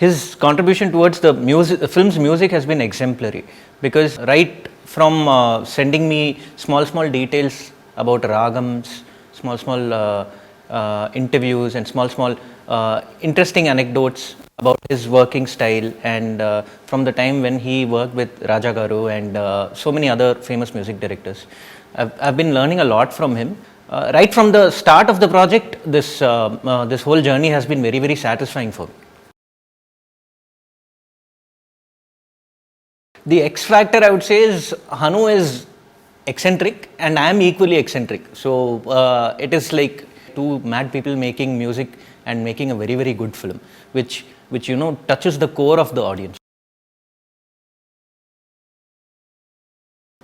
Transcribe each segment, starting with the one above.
his contribution towards the music, the film's music has been exemplary, because right from sending me small details about ragams, small interviews and small interesting anecdotes about his working style, and from the time when he worked with Raja Garu and so many other famous music directors, I've been learning a lot from him. Right from the start of the project, this whole journey has been very satisfying for me. The X factor, I would say, is Hanu is eccentric and I am equally eccentric. So it is like two mad people making music and making a very good film, which touches the core of the audience.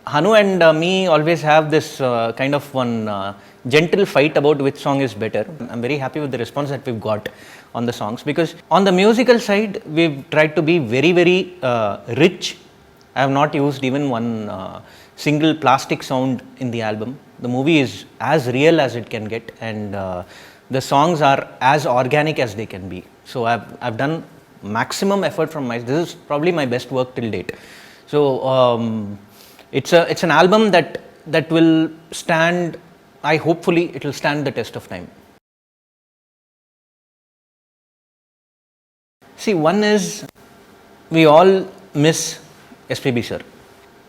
Hanu and me always have this kind of one gentle fight about which song is better. I'm very happy with the response that we've got on the songs, because on the musical side we've tried to be very rich. I have not used even one single plastic sound in the album. The movie is as real as it can get, and the songs are as organic as they can be. So I've done maximum effort from my. This is probably my best work till date. So it's an album that will stand. Hopefully it will stand the test of time. See, one is we all miss SPB sir.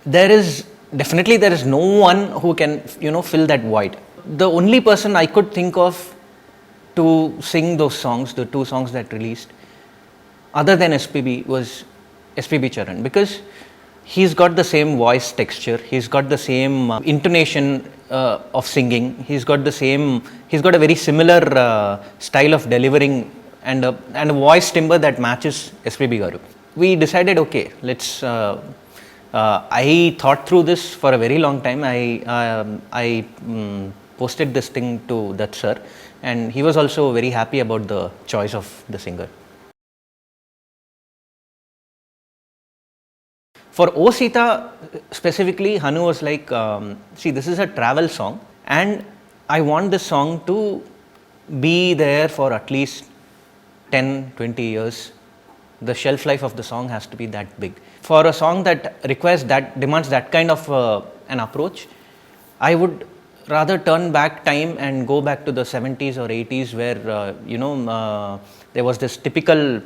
There is no one who can fill that void. The only person I could think of to sing those songs, the two songs that released, other than SPB, was SPB Charan, because he's got the same voice texture, he's got the same intonation of singing, he's got a very similar style of delivering, and a voice timbre that matches SPB Garu. We decided, okay, let's I thought through this for a very long time. I posted this thing to that sir, and he was also very happy about the choice of the singer. For O Sita specifically, Hanu was like, see, this is a travel song and I want this song to be there for at least 10-20 years. The shelf life of the song has to be that big. For a song that demands that kind of an approach, I would rather turn back time and go back to the 70s or 80s, where there was this typical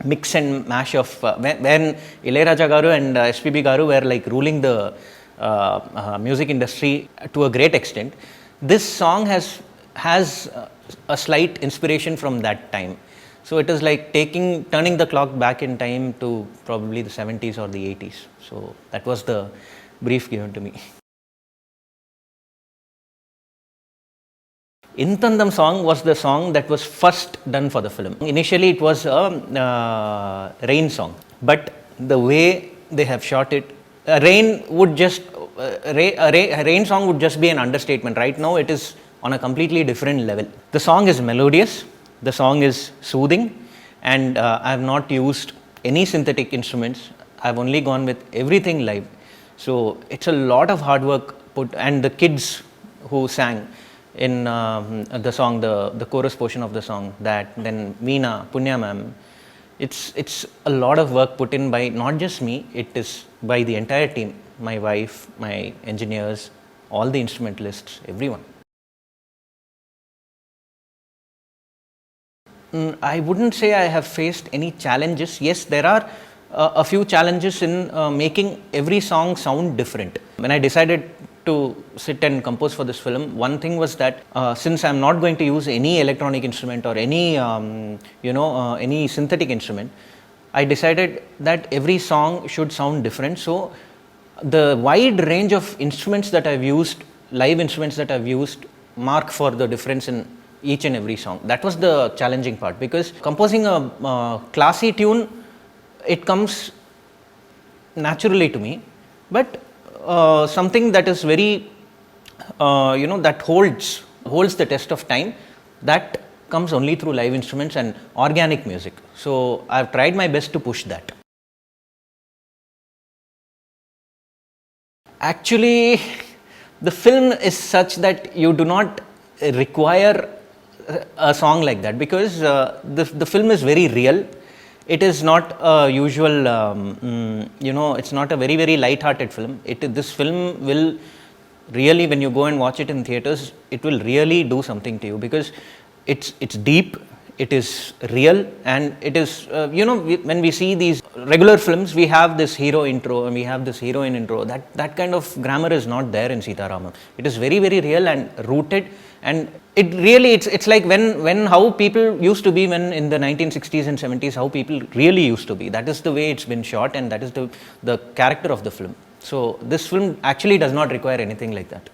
mix and mash of when Ilayaraja Garu and SPB Garu were like ruling the music industry to a great extent. This song has a slight inspiration from that time. So it is like turning the clock back in time to probably the 70s or the 80s. So that was the brief given to me. Intandam song was the song that was first done for the film. Initially it was a rain song, but the way they have shot it, a rain song would just be an understatement. Right now it is on a completely different level. The song is melodious, the song is soothing, and I have not used any synthetic instruments. I have only gone with everything live. So it's a lot of hard work put, and the kids who sang in the song, the chorus portion of the song, that then Veena, Punya ma'am, it's a lot of work put in by not just me, it is by the entire team, my wife, my engineers, all the instrumentalists, everyone. I wouldn't say I have faced any challenges. Yes, there are a few challenges in making every song sound different. When I decided to sit and compose for this film, one thing was that since I'm not going to use any electronic instrument or any synthetic instrument, I decided that every song should sound different. So the wide range of instruments that I've used, live instruments that I've used, mark for the difference in each and every song. That was the challenging part, because composing a classy tune, it comes naturally to me, but something that is very that holds the test of time, that comes only through live instruments and organic music. So I've tried my best to push that. Actually, the film is such that you do not require a song like that, because the film is very real. it is not a usual, it's not a very, very light-hearted film. This film will really, when you go and watch it in theaters, it will really do something to you, because it's deep, it is real, and it is, when we see these regular films, we have this hero intro and we have this heroine intro. That kind of grammar is not there in Sita Ramam. It is very, very real and rooted, and it really, it's like when how people used to be when in the 1960s and 70s, how people really used to be. That is the way it's been shot, and that is the character of the film. So this film actually does not require anything like that.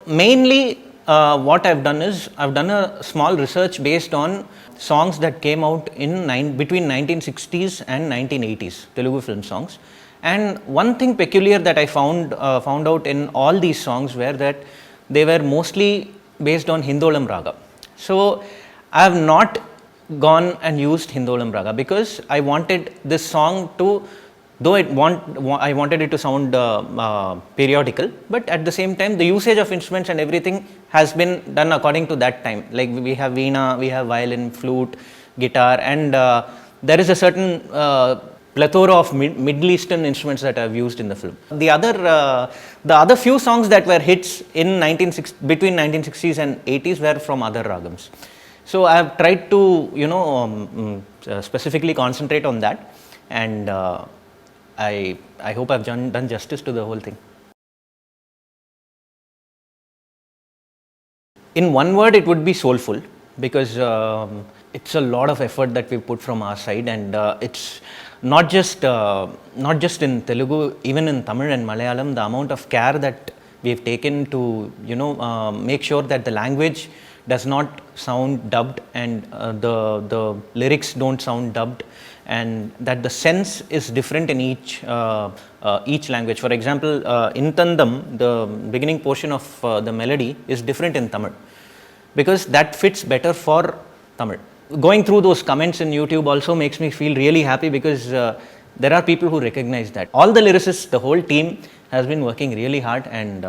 Mainly, what I've done is, I've done a small research based on songs that came out in between 1960s and 1980s, Telugu film songs. And one thing peculiar that I found out in all these songs were that they were mostly based on Hindolam raga. So I have not gone and used Hindolam raga, because I wanted this song to, though I wanted it to sound periodical, but at the same time the usage of instruments and everything has been done according to that time. Like we have veena, we have violin, flute, guitar, and there is a certain plethora of Middle Eastern instruments that I have used in the film. The other few songs that were hits in between 1960s and 80s were from other ragams. So I have tried to specifically concentrate on that, and I hope I've done justice to the whole thing. In one word, it would be soulful, because it's a lot of effort that we put from our side, and it's not just in Telugu, even in Tamil and Malayalam, the amount of care that we've taken to make sure that the language does not sound dubbed, and the lyrics don't sound dubbed, and that the sense is different in each language. For example, in Tandam, the beginning portion of the melody is different in Tamil, because that fits better for Tamil. Going through those comments in YouTube also makes me feel really happy, because there are people who recognize that. All the lyricists, the whole team has been working really hard and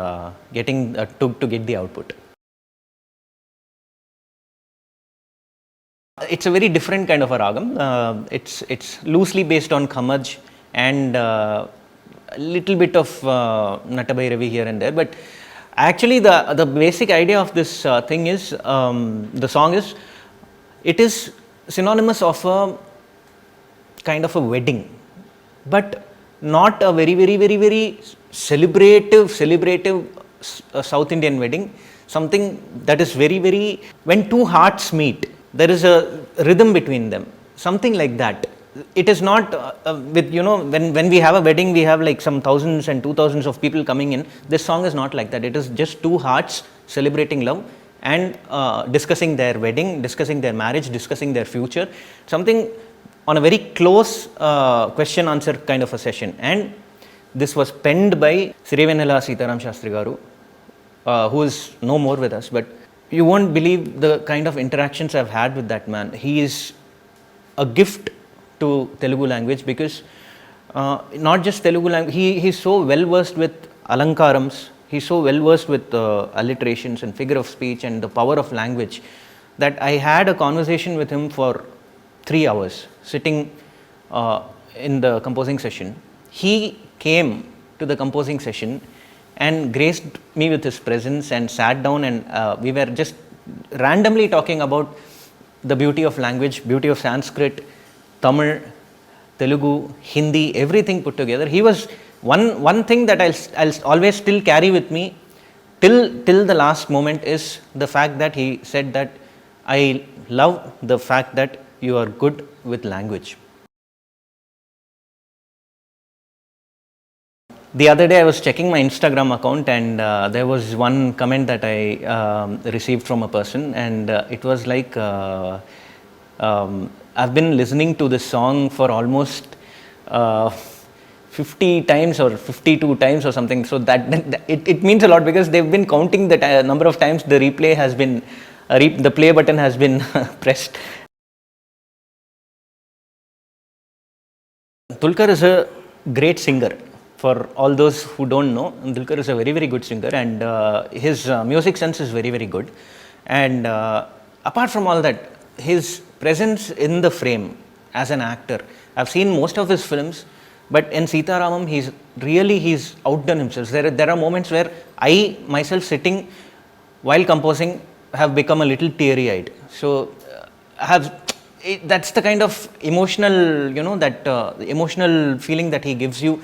getting to get the output. It's a very different kind of a ragam. It's loosely based on Khamaj and a little bit of Natabhairavi here and there. But actually, the basic idea of this thing is, the song is, it is synonymous of a kind of a wedding, but not a very, very, very, very celebrative South Indian wedding. Something that is very, very, when two hearts meet, there is a rhythm between them, something like that. It is not with, when we have a wedding, we have like some thousands and 2,000s of people coming in. This song is not like that. It is just two hearts celebrating love and discussing their wedding, discussing their marriage, discussing their future, something on a very close question answer kind of a session. And this was penned by Sirivennela Sita Ramam, who is no more with us, but you won't believe the kind of interactions I've had with that man. He is a gift to Telugu language, because not just Telugu language, he's so well versed with alankarams, he's so well versed with alliterations and figure of speech and the power of language, that I had a conversation with him for 3 hours sitting in the composing session. He came to the composing session and graced me with his presence and sat down, and we were just randomly talking about the beauty of language, beauty of Sanskrit, Tamil, Telugu, Hindi, everything put together. He was one thing that I'll always still carry with me till the last moment is the fact that he said that I love the fact that you are good with language. The other day I was checking my Instagram account, and there was one comment that I received from a person, and it was like, I've been listening to this song for almost 50 times or 52 times or something. So that it means a lot, because they've been counting the number of times the replay has been, the play button has been pressed. Dulquer is a great singer. For all those who don't know, Dulquer is a very, very good singer, and his music sense is very, very good. And apart from all that, his presence in the frame as an actor. I've seen most of his films, but in Sita Ramam, he's outdone himself. There are moments where I myself sitting while composing have become a little teary-eyed. So that's the kind of emotional, emotional feeling that he gives you,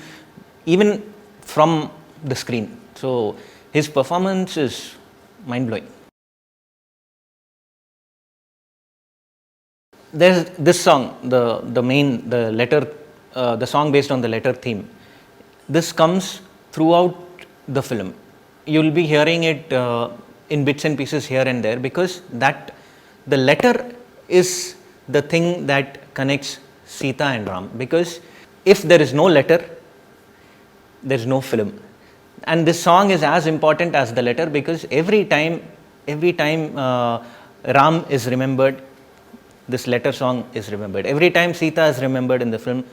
even from the screen. So his performance is mind-blowing. There's this song, the song based on the letter theme. This comes throughout the film. You'll be hearing it in bits and pieces here and there, because the letter is the thing that connects Sita and Ram. Because if there is no letter, there's no film. And this song is as important as the letter, because every time Ram is remembered, this letter song is remembered. Every time Sita is remembered in the film,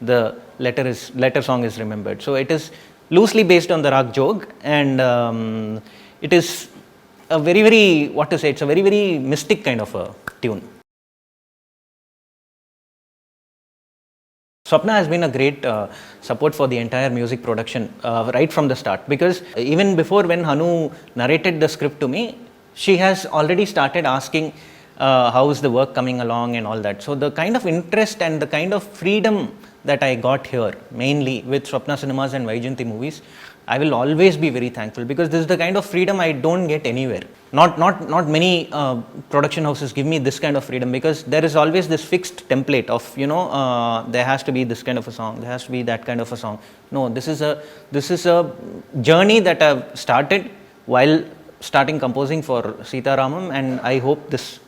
the letter song is remembered. So it is loosely based on the Rag Jog, and it is a very, very, it's a very, very mystic kind of a tune. Swapna has been a great support for the entire music production right from the start, because even before, when Hanu narrated the script to me, she has already started asking how is the work coming along and all that. So the kind of interest and the kind of freedom that I got here, mainly with Swapna Cinemas and Vaijayanti movies, I will always be very thankful, because this is the kind of freedom I don't get anywhere. Not many production houses give me this kind of freedom, because there is always this fixed template of, there has to be this kind of a song, there has to be that kind of a song. No, this is a journey that I've started while starting composing for Sita Ramam, and I hope this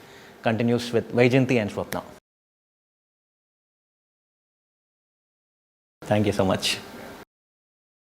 continues with Vaijayanti and Swapna. Thank you so much.